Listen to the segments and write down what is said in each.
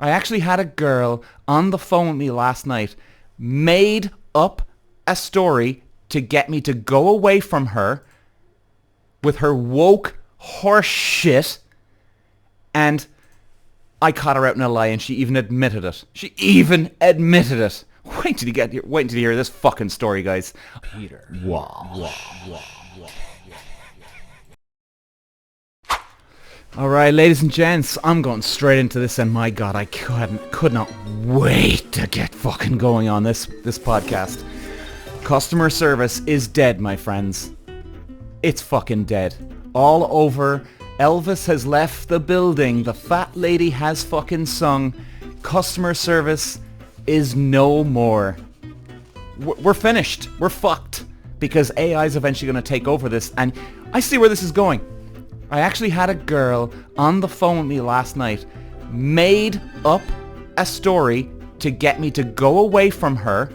I actually had a girl on the phone with me last night, made up a story to get me to go away from her with her woke horse shit, and I caught her out in a lie, and she even admitted it. She even admitted it. Wait till you hear this fucking story, guys. Peter. Alright, ladies and gents, I'm going straight into this, and my god, I could not wait to get fucking going on this podcast. Customer service is dead, my friends. It's fucking dead. All over. Elvis has left the building. The fat lady has fucking sung. Customer service is no more. We're finished. We're fucked. Because AI is eventually going to take over this, and I see where this is going. I actually had a girl on the phone with me last night, made up a story to get me to go away from her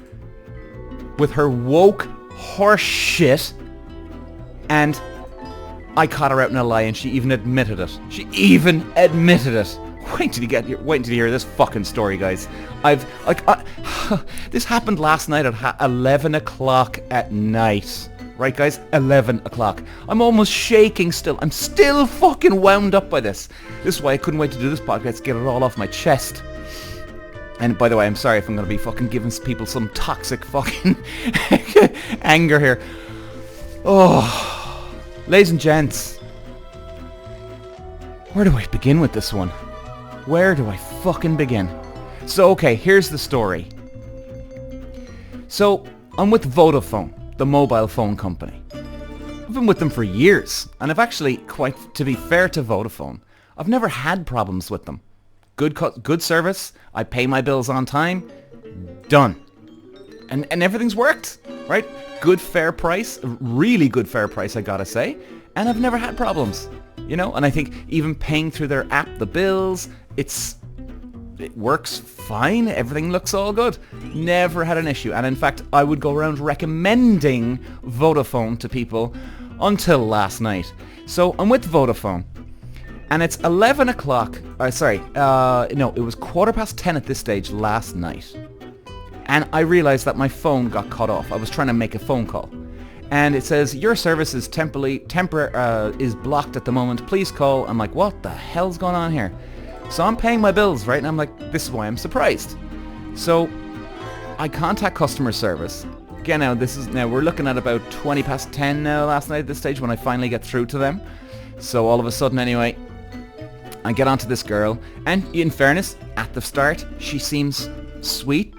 with her woke horse shit, and I caught her out in a lie, and she even admitted it. She even admitted it. Wait till you hear this fucking story, guys. This happened last night at 11 o'clock at night. Right, guys? 11 o'clock. I'm almost shaking still. I'm still fucking wound up by this. This is why I couldn't wait to do this podcast, get it all off my chest. And by the way, I'm sorry if I'm going to be fucking giving people some toxic fucking anger here. Oh, ladies and gents. Where do I begin with this one? Where do I fucking begin? So, okay, here's the story. So, I'm with Vodafone, the mobile phone company. I've been with them for years, and I've actually, to be fair to Vodafone, I've never had problems with them. Good service, I pay my bills on time, done. And everything's worked, right? Good fair price, really good fair price, I gotta say, and I've never had problems, you know? And I think even paying through their app, the bills, it works fine. Everything looks all good. Never had an issue. And in fact, I would go around recommending Vodafone to people until last night. So I'm with Vodafone, and it's 11 o'clock. No, it was 10:15 at this stage last night. And I realized that my phone got cut off. I was trying to make a phone call. And it says, your service is is blocked at the moment. Please call. I'm like, what the hell's going on here? So I'm paying my bills, right? And I'm like, this is why I'm surprised. So I contact customer service. Again, now we're looking at about 10:20 now last night at this stage when I finally get through to them. So all of a sudden anyway, I get onto this girl, and in fairness, at the start, she seems sweet,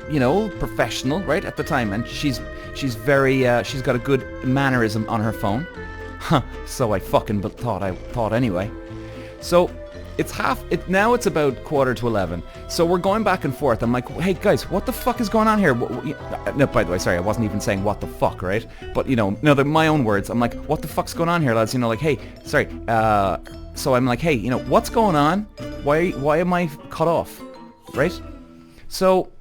you know, professional, right, at the time, and she's very, she's got a good mannerism on her phone. So I fucking thought anyway. So now it's about 10:45. So we're going back and forth. I'm like, hey guys, what the fuck is going on here? No, by the way, sorry, I wasn't even saying what the fuck, right? But you know, no, they're my own words. I'm like, what the fuck's going on here, lads? You know, like, hey, sorry. So I'm like, hey, you know, what's going on? Why am I cut off? Right? So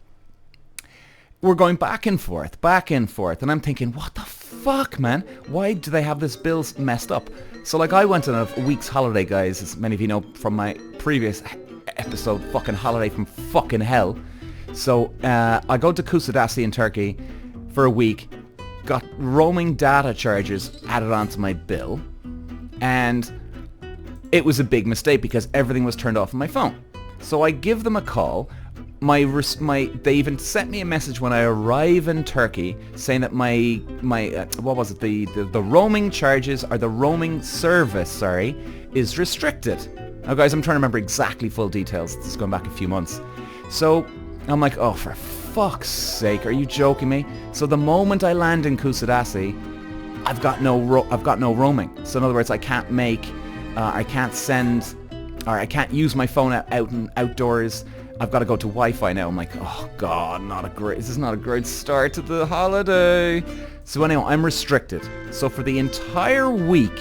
we're going back and forth, and I'm thinking, what the fuck, man? Why do they have this bills messed up? So like, I went on a week's holiday, guys, as many of you know from my previous episode, fucking holiday from fucking hell. So I go to Kusadasi in Turkey for a week, got roaming data charges added onto my bill, and it was a big mistake because everything was turned off on my phone. So I give them a call. They even sent me a message when I arrive in Turkey saying that the roaming charges, or the roaming service, sorry, is restricted. Now guys, I'm trying to remember exactly full details. This is going back a few months. So I'm like, oh, for fuck's sake, are you joking me? So the moment I land in Kusadasi, I've got no roaming. So in other words, I can't use my phone outdoors. I've got to go to Wi-Fi now. I'm like, oh god, this is not a great start to the holiday. So anyway, I'm restricted. So for the entire week,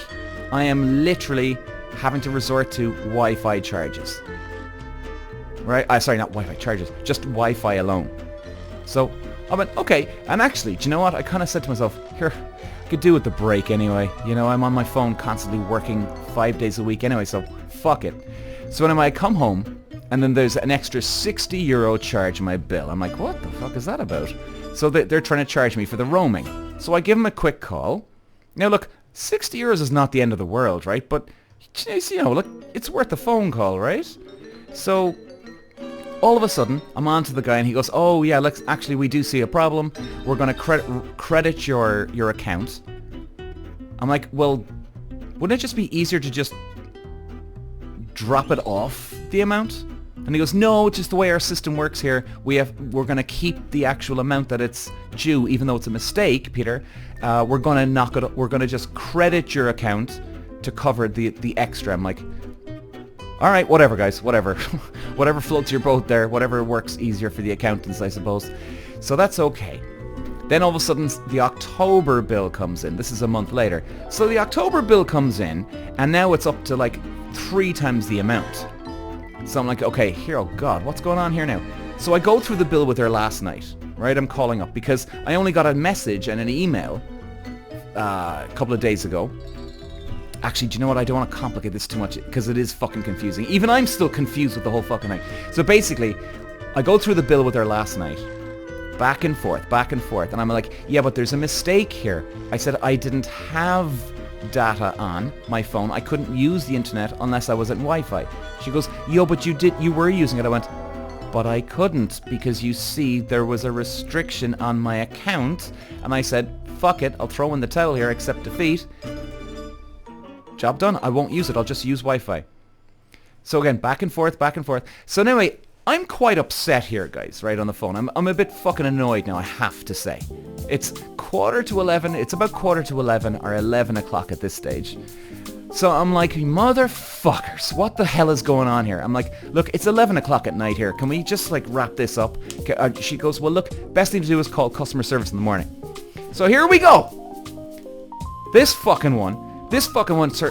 I am literally having to resort to Wi-Fi charges. Right? Sorry, not Wi-Fi charges, just Wi-Fi alone. So I went, okay. And actually, do you know what? I kind of said to myself, here, I could do with the break anyway. You know, I'm on my phone constantly working 5 days a week anyway, so fuck it. So anyway, I come home, And then there's an extra €60 charge on my bill. I'm like, what the fuck is that about? So they're trying to charge me for the roaming. So I give them a quick call. Now look, €60 is not the end of the world, right? But, you know, look, it's worth the phone call, right? So all of a sudden, I'm on to the guy and he goes, oh yeah, actually we do see a problem. We're going to credit your account. I'm like, well, wouldn't it just be easier to just drop it off the amount? And he goes, no, just the way our system works here, we're going to keep the actual amount that it's due, even though it's a mistake, Peter. We're going to just credit your account to cover the extra. I'm like, all right, whatever, guys, whatever. Whatever floats your boat there, whatever works easier for the accountants, I suppose. So that's okay. Then all of a sudden, the October bill comes in. This is a month later. So the October bill comes in, and now it's up to like 3 times the amount. So I'm like, okay, here, oh God, what's going on here now? So I go through the bill with her last night, right? I'm calling up because I only got a message and an email a couple of days ago. Actually, do you know what? I don't want to complicate this too much because it is fucking confusing. Even I'm still confused with the whole fucking thing. So basically, I go through the bill with her last night. Back and forth. And I'm like, yeah, but there's a mistake here. I said I didn't have data on my phone. I couldn't use the internet unless I was at Wi-Fi. She goes, yo, but you were using it. I went, but I couldn't because you see there was a restriction on my account. And I said, fuck it, I'll throw in the towel here, accept defeat. Job done. I won't use it. I'll just use Wi-Fi. So again, back and forth. So anyway, I'm quite upset here, guys, right on the phone. I'm a bit fucking annoyed now, I have to say. It's 11:15. It's about 11:15 or 11 o'clock at this stage. So I'm like, motherfuckers, what the hell is going on here? I'm like, look, it's 11 o'clock at night here. Can we just like wrap this up? She goes, well, look, best thing to do is call customer service in the morning. So here we go. This fucking one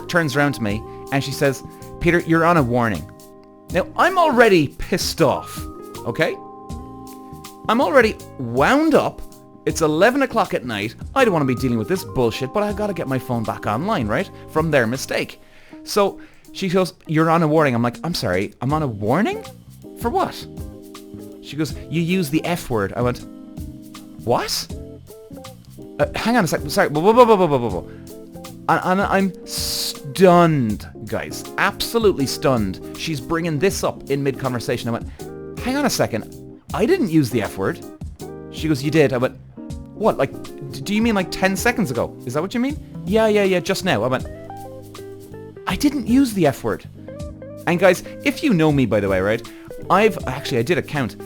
turns around to me and she says, Peter, you're on a warning. Now, I'm already pissed off, okay? I'm already wound up. It's 11 o'clock at night. I don't want to be dealing with this bullshit, but I got to get my phone back online, right? From their mistake. So she goes, you're on a warning. I'm like, I'm sorry, I'm on a warning? For what? She goes, you use the F word. I went, what? Hang on a second. Sorry. And I'm stunned, guys. Absolutely stunned. She's bringing this up in mid-conversation. I went, hang on a second. I didn't use the F word. She goes, you did. I went, what? Like, do you mean like 10 seconds ago? Is that what you mean? Yeah, just now. I went, I didn't use the F word. And guys, if you know me, by the way, right? I did a count.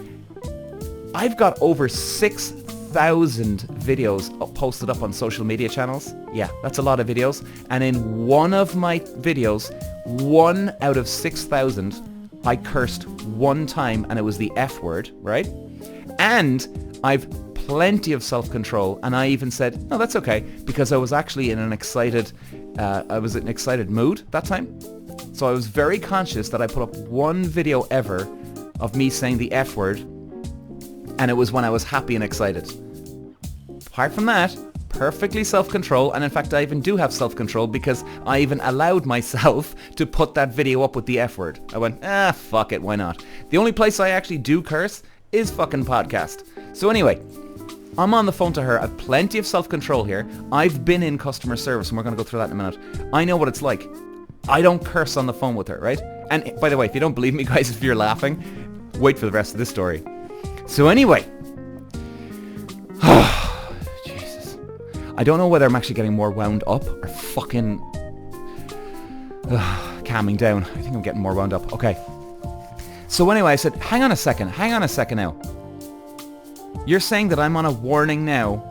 I've got over 6,000 videos posted up on social media channels. Yeah, that's a lot of videos. And in one of my videos, 1 out of 6,000, I cursed 1 time and it was the F word, right? And I've plenty of self-control, and I even said, no, that's okay, because I was actually in an excited mood that time. So I was very conscious that I put up 1 video ever of me saying the F word, and it was when I was happy and excited. Apart from that, perfectly self-control, and in fact I even do have self-control because I even allowed myself to put that video up with the F word. I went, fuck it, why not? The only place I actually do curse is fucking podcast. So anyway, I'm on the phone to her. I've plenty of self-control here. I've been in customer service, and we're going to go through that in a minute. I know what it's like. I don't curse on the phone with her, right? And by the way, if you don't believe me, guys, if you're laughing, wait for the rest of this story. So anyway, Jesus. I don't know whether I'm actually getting more wound up or fucking calming down. I think I'm getting more wound up. Okay. So anyway, I said, hang on a second now. You're saying that I'm on a warning now.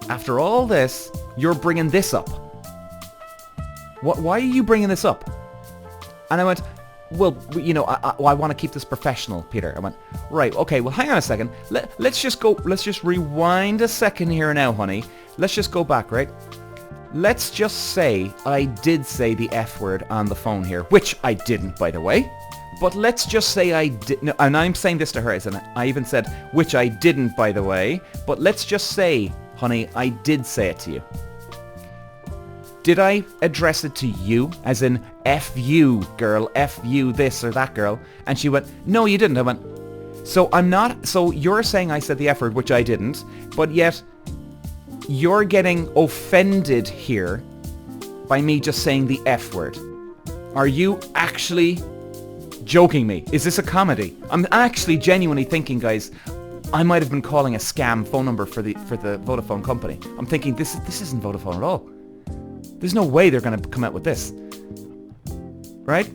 After all this, you're bringing this up. Why are you bringing this up? And I went, well, you know, I want to keep this professional, Peter. I went, right, okay, well, hang on a second. Let's just rewind a second here now, honey. Let's just go back, right? Let's just say I did say the F word on the phone here, which I didn't, by the way. But let's just say I did, no, and I'm saying this to her, I even said, which I didn't, by the way, but let's just say, honey, I did say it to you. Did I address it to you, as in, F you, girl, F you, this or that girl? And she went, no, you didn't. I went, so you're saying I said the F word, which I didn't, but yet you're getting offended here by me just saying the F word. Are you actually joking me? Is this a comedy? I'm actually genuinely thinking, guys, I might have been calling a scam phone number for the Vodafone company. I'm thinking, this isn't Vodafone at all. There's no way they're going to come out with this. Right?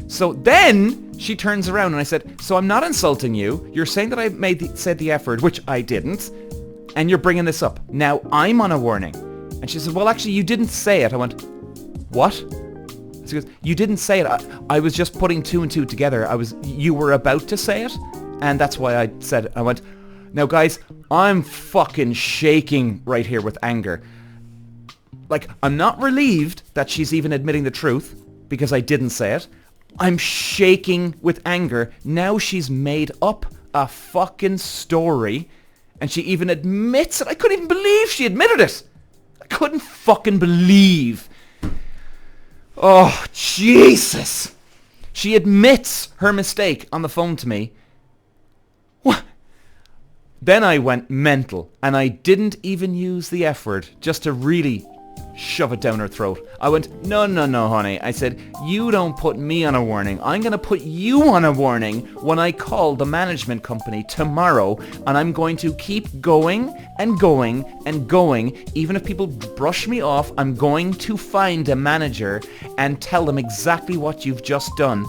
So then she turns around and I said, so I'm not insulting you. You're saying that I said the F word, which I didn't. And you're bringing this up. Now I'm on a warning. And she said, well, actually, you didn't say it. I went, what? She goes, you didn't say it. I was just putting two and two together. You were about to say it. And that's why I said it. I went, now guys, I'm fucking shaking right here with anger. Like, I'm not relieved that she's even admitting the truth because I didn't say it. I'm shaking with anger. Now she's made up a fucking story and she even admits it. I couldn't even believe she admitted it. I couldn't fucking believe. Oh, Jesus. She admits her mistake on the phone to me. What? Then I went mental and I didn't even use the F word just to really shove it down her throat. I went, no, honey. I said, you don't put me on a warning. I'm going to put you on a warning when I call the management company tomorrow, and I'm going to keep going and going and going. Even if people brush me off, I'm going to find a manager and tell them exactly what you've just done.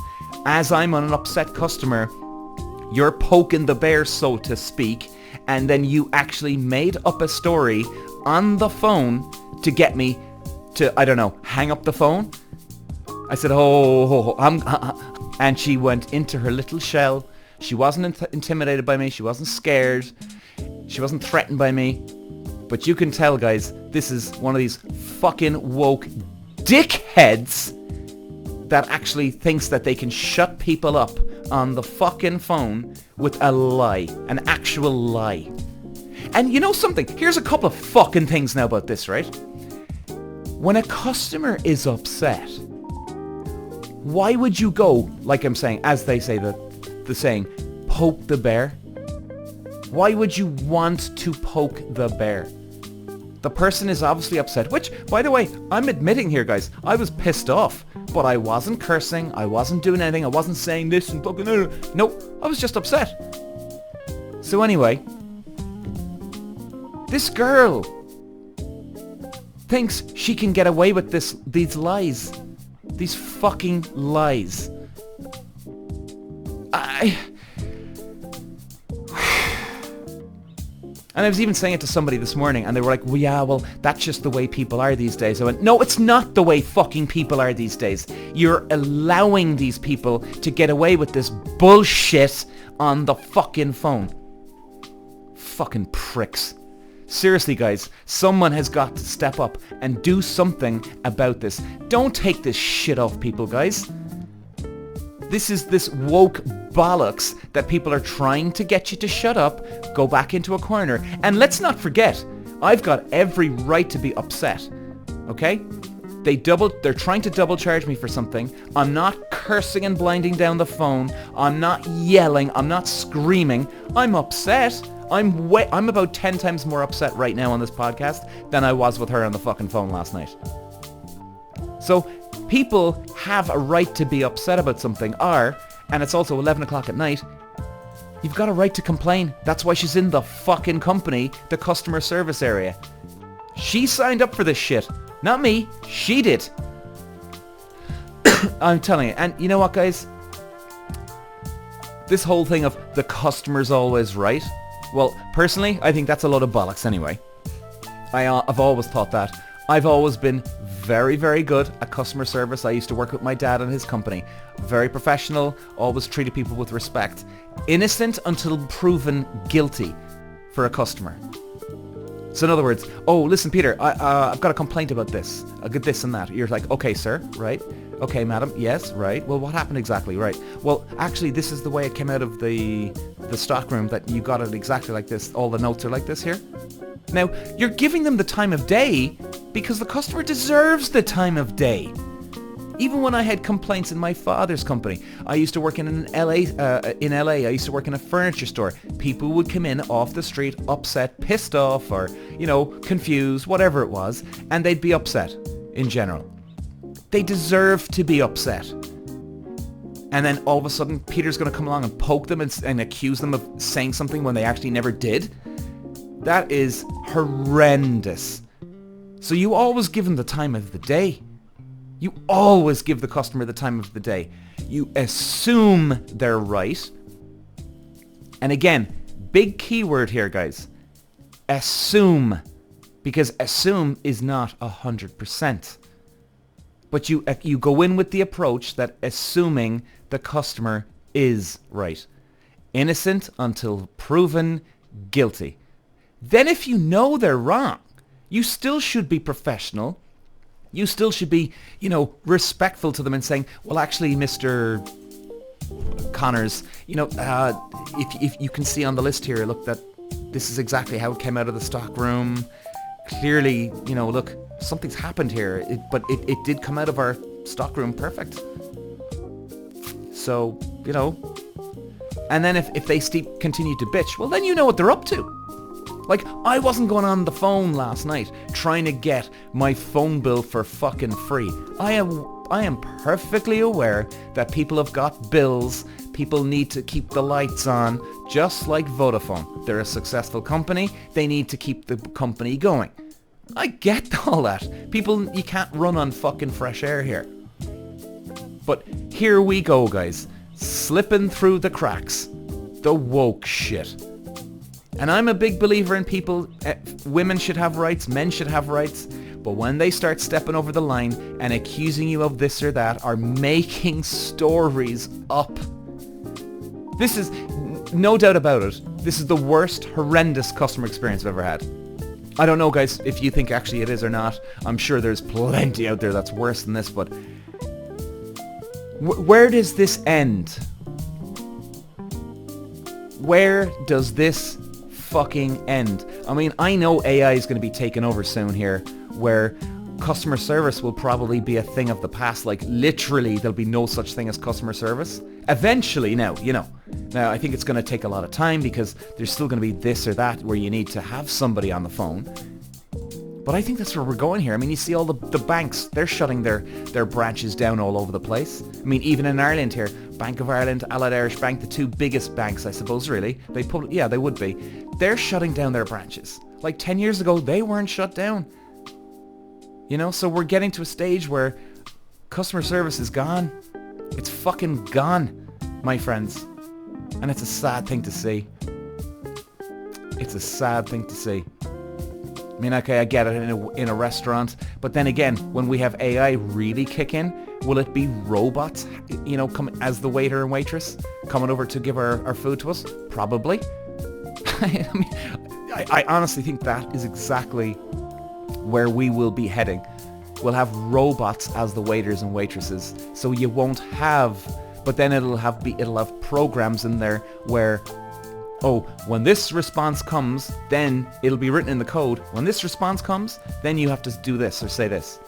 As I'm an upset customer, you're poking the bear, so to speak, and then you actually made up a story on the phone to get me to, I don't know, hang up the phone. I said, and she went into her little shell. She wasn't intimidated by me. She wasn't scared. She wasn't threatened by me. But you can tell, guys, this is one of these fucking woke dickheads that actually thinks that they can shut people up on the fucking phone with a lie, an actual lie. And you know something? Here's a couple of fucking things now about this, right? When a customer is upset, why would you go, like I'm saying, as they say, the saying, poke the bear? Why would you want to poke the bear? The person is obviously upset, which, by the way, I'm admitting here, guys, I was pissed off, but I wasn't cursing, I wasn't doing anything, I wasn't saying this and fucking... No, I was just upset. So anyway, this girl thinks she can get away with these lies. These fucking lies. And I was even saying it to somebody this morning and they were like, well, yeah, well, that's just the way people are these days. I went, no, it's not the way fucking people are these days. You're allowing these people to get away with this bullshit on the fucking phone. Fucking pricks. Seriously, guys, someone has got to step up and do something about this. Don't take this shit off people, guys. This is this woke bollocks that people are trying to get you to shut up, go back into a corner. And let's not forget, I've got every right to be upset. Okay? They're trying to double charge me for something. I'm not cursing and blinding down the phone. I'm not yelling. I'm not screaming. I'm upset. I'm about 10 times more upset right now on this podcast than I was with her on the fucking phone last night. So people have a right to be upset about something, and it's also 11 o'clock at night, you've got a right to complain. That's why she's in the fucking company, the customer service area. She signed up for this shit. Not me. She did. I'm telling you. And you know what, guys? This whole thing of the customer's always right. Well, personally, I think that's a load of bollocks anyway. I've always thought that. I've always been very, very good at customer service. I used to work with my dad and his company. Very professional, always treated people with respect. Innocent until proven guilty for a customer. So in other words, oh, listen, Peter, I've got a complaint about this. I'll get this and that. You're like, okay, sir, right? Okay, madam, yes, right. Well, what happened exactly, right? Well, actually, this is the way it came out of the stock room, that you got it exactly like this. All the notes are like this here. Now, you're giving them the time of day because the customer deserves the time of day. Even when I had complaints in my father's company, I used to work in LA. I used to work in a furniture store. People would come in off the street, upset, pissed off, or confused, whatever it was, and they'd be upset in general. They deserve to be upset. And then all of a sudden, Peter's going to come along and poke them and accuse them of saying something when they actually never did. That is horrendous. So you always give them the time of the day. You always give the customer the time of the day. You assume they're right. And again, big keyword here, guys. Assume. Because assume is not 100%. But you go in with the approach that assuming the customer is right. Innocent until proven guilty. Then if you know they're wrong, you still should be professional. You still should be, respectful to them and saying, well, actually, Mr. Connors, if you can see on the list here, look, that this is exactly how it came out of the stock room. Clearly, look, something's happened here, but it did come out of our stock room perfect. So, and then if they continue to bitch, well, then you know what they're up to. Like, I wasn't going on the phone last night trying to get my phone bill for fucking free. I am perfectly aware that people have got bills. People need to keep the lights on, just like Vodafone. They're a successful company. They need to keep the company going. I get all that. People, you can't run on fucking fresh air here. But here we go, guys. Slipping through the cracks. The woke shit. And I'm a big believer in people, women should have rights, men should have rights, but when they start stepping over the line and accusing you of this or that, or making stories up, this is, no doubt about it, this is the worst, horrendous customer experience I've ever had. I don't know, guys, if you think actually it is or not. I'm sure there's plenty out there that's worse than this, but where does this end? Where does this fucking end? I mean, I know AI is going to be taken over soon here, where customer service will probably be a thing of the past. Like, literally, there'll be no such thing as customer service. Eventually, now, Now, I think it's going to take a lot of time because there's still going to be this or that where you need to have somebody on the phone. But I think that's where we're going here. I mean, you see all the banks, they're shutting their branches down all over the place. I mean, even in Ireland here, Bank of Ireland, Allied Irish Bank, the two biggest banks, I suppose, really. They would be. They're shutting down their branches. Like 10 years ago, they weren't shut down. So we're getting to a stage where customer service is gone. It's fucking gone, my friends. And it's a sad thing to see. It's a sad thing to see. I mean, okay, I get it in a restaurant, but then again, when we have AI really kick in, will it be robots, come as the waiter and waitress coming over to give our food to us? Probably. I honestly think that is exactly where we will be heading. We'll have robots as the waiters and waitresses, so you won't have, but then it'll have programs in there where, oh, when this response comes, then it'll be written in the code. When this response comes, then you have to do this or say this.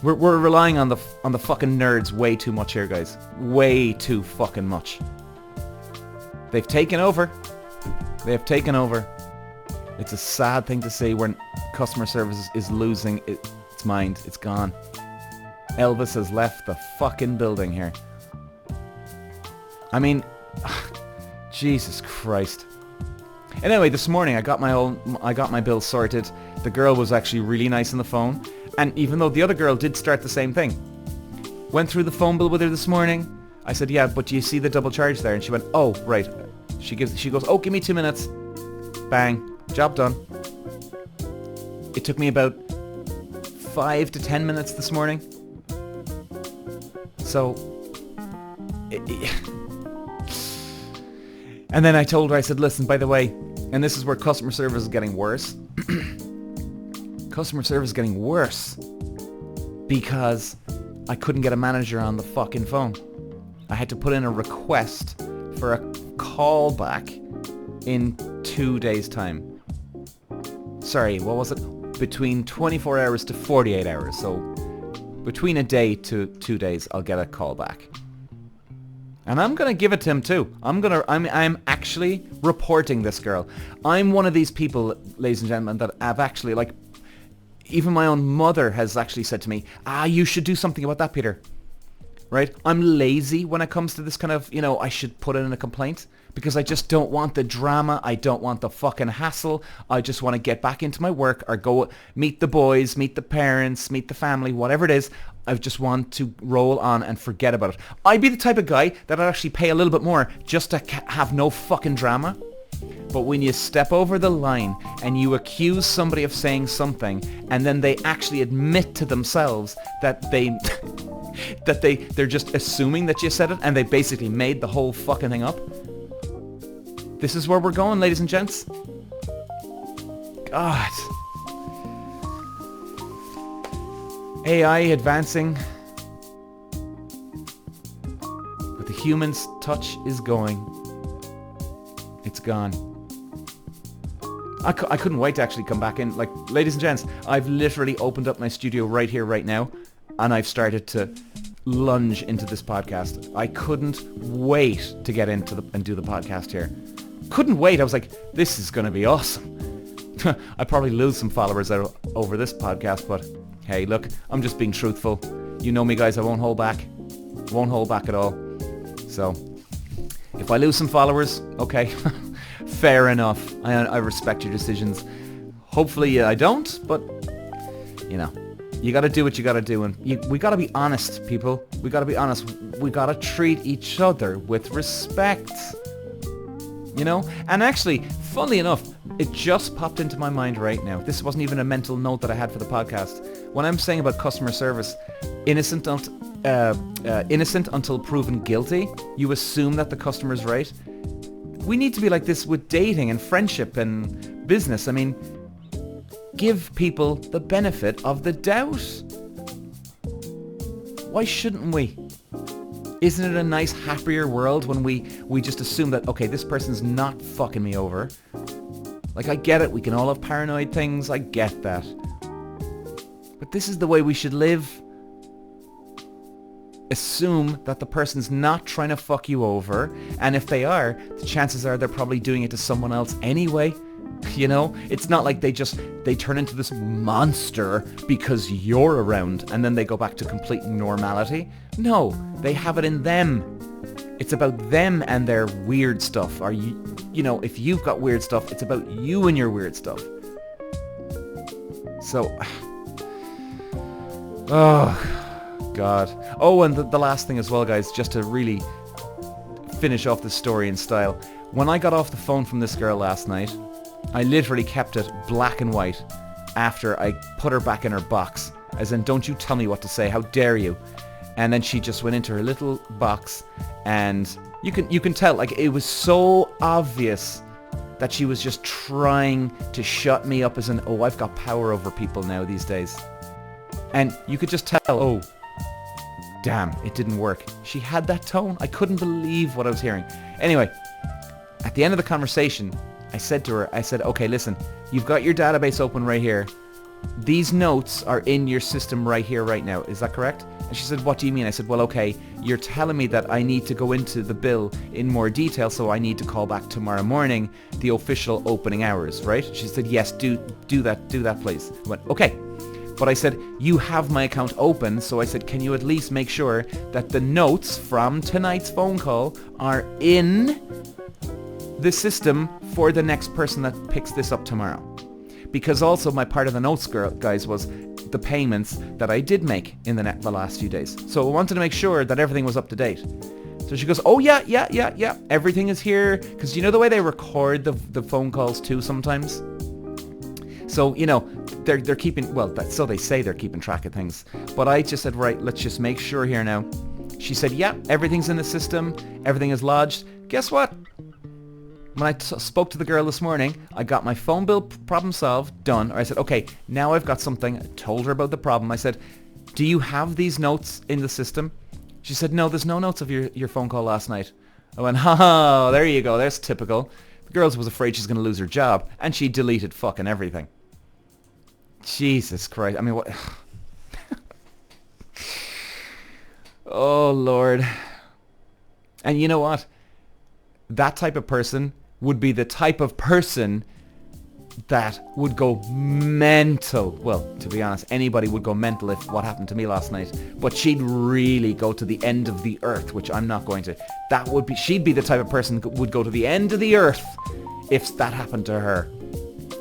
We're relying on the fucking nerds way too much here, guys. Way too fucking much. They've taken over. They have taken over. It's a sad thing to see when customer service is losing its mind. It's gone. Elvis has left the fucking building here. I mean, Jesus Christ. Anyway, this morning I got my bill sorted. The girl was actually really nice on the phone, and even though the other girl did start the same thing, went through the phone bill with her this morning. I said, yeah, but do you see the double charge there? And she went, oh, right. She goes, oh, give me 2 minutes. Bang, job done. It took me about 5 to 10 minutes this morning. So, and then I told her, I said, listen, by the way, and this is where customer service is getting worse. Customer service is getting worse because I couldn't get a manager on the fucking phone. I had to put in a request for a call back in 2 days' time. Sorry, what was it? between 24 hours to 48 hours. So between a day to 2 days, I'll get a call back. And I'm going to give it to him too. I'm actually reporting this girl. I'm one of these people, ladies and gentlemen, that I've actually, like, even my own mother has actually said to me, you should do something about that, Peter. Right? I'm lazy when it comes to this kind of, I should put in a complaint because I just don't want the drama. I don't want the fucking hassle. I just want to get back into my work or go meet the boys, meet the parents, meet the family, whatever it is. I just want to roll on and forget about it. I'd be the type of guy that I'd actually pay a little bit more just to have no fucking drama. But when you step over the line and you accuse somebody of saying something and then they actually admit to themselves that they're just assuming that you said it and they basically made the whole fucking thing up. This is where we're going, ladies and gents. God. AI advancing, but the human's touch is going. It's gone. I couldn't wait to actually come back in. Like, ladies and gents, I've literally opened up my studio right here, right now, and I've started to lunge into this podcast. I couldn't wait to get into and do the podcast here. Couldn't wait. I was like, this is going to be awesome. I'd probably lose some followers over this podcast, but hey, look, I'm just being truthful. You know me, guys. I won't hold back. Won't hold back at all. So, if I lose some followers, okay, fair enough. I respect your decisions. Hopefully I don't, but, you got to do what you got to do. And we got to be honest, people. We got to be honest. We got to treat each other with respect. And actually, funnily enough, it just popped into my mind right now. This wasn't even a mental note that I had for the podcast. When I'm saying about customer service, innocent until proven guilty, you assume that the customer's right. We need to be like this with dating and friendship and business. I mean, give people the benefit of the doubt. Why shouldn't we? Isn't it a nice, happier world when we just assume that, okay, this person's not fucking me over? Like, I get it. We can all have paranoid things. I get that. But this is the way we should live. Assume that the person's not trying to fuck you over. And if they are, the chances are they're probably doing it to someone else anyway. It's not like they turn into this monster because you're around and then they go back to complete normality. No, they have it in them. It's about them and their weird stuff. If you've got weird stuff, it's about you and your weird stuff. So, oh, God. Oh, and the last thing as well, guys, just to really finish off the story in style. When I got off the phone from this girl last night, I literally kept it black and white after I put her back in her box. As in, don't you tell me what to say, how dare you? And then she just went into her little box and you can tell, like, it was so obvious that she was just trying to shut me up as an, oh, I've got power over people now these days. And you could just tell, oh, damn, it didn't work. She had that tone. I couldn't believe what I was hearing. Anyway, at the end of the conversation, I said to her, okay, listen, you've got your database open right here. These notes are in your system right here, right now. Is that correct? And she said, what do you mean? I said, well, okay, you're telling me that I need to go into the bill in more detail, so I need to call back tomorrow morning, the official opening hours, right? She said, yes, do that, please. I went, okay. But I said, you have my account open, so I said, can you at least make sure that the notes from tonight's phone call are in the system for the next person that picks this up tomorrow? Because also my part of the notes, guys, was the payments that I did make in the last few days. So I wanted to make sure that everything was up to date. So she goes, oh yeah, everything is here. Because you know the way they record the phone calls too sometimes? So, they're keeping, well, so they say they're keeping track of things. But I just said, right, let's just make sure here now. She said, yeah, everything's in the system. Everything is lodged. Guess what? When I spoke to the girl this morning, I got my phone bill problem solved, done. Or I said, okay, now I've got something. I told her about the problem. I said, do you have these notes in the system? She said, no, there's no notes of your phone call last night. I went, ha, there you go. That's typical. The girl was afraid she's going to lose her job, and she deleted fucking everything. Jesus Christ. I mean, what? Oh, Lord. And you know what? That type of person would be the type of person that would go mental. Well, to be honest, anybody would go mental if what happened to me last night. But she'd really go to the end of the earth, which I'm not going to. She'd be the type of person that would go to the end of the earth if that happened to her.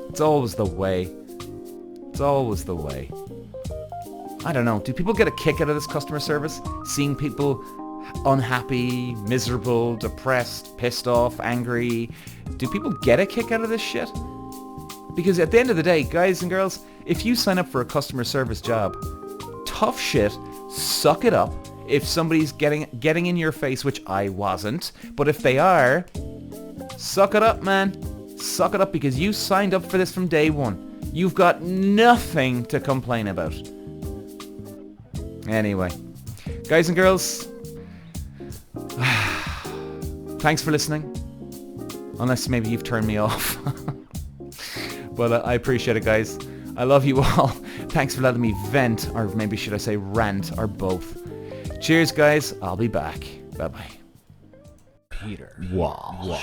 It's always the way. It's always the way. I don't know. Do people get a kick out of this customer service? Seeing people unhappy, miserable, depressed, pissed off, angry. Do people get a kick out of this shit? Because at the end of the day, guys and girls, if you sign up for a customer service job, tough shit, suck it up. If somebody's getting in your face, which I wasn't, but if they are, suck it up, man. Suck it up, because you signed up for this from day one. You've got nothing to complain about. Anyway, guys and girls, thanks for listening. Unless maybe you've turned me off. But I appreciate it, guys. I love you all. Thanks for letting me vent, or maybe should I say rant, or both. Cheers, guys. I'll be back. Bye-bye. Peter. Walsh.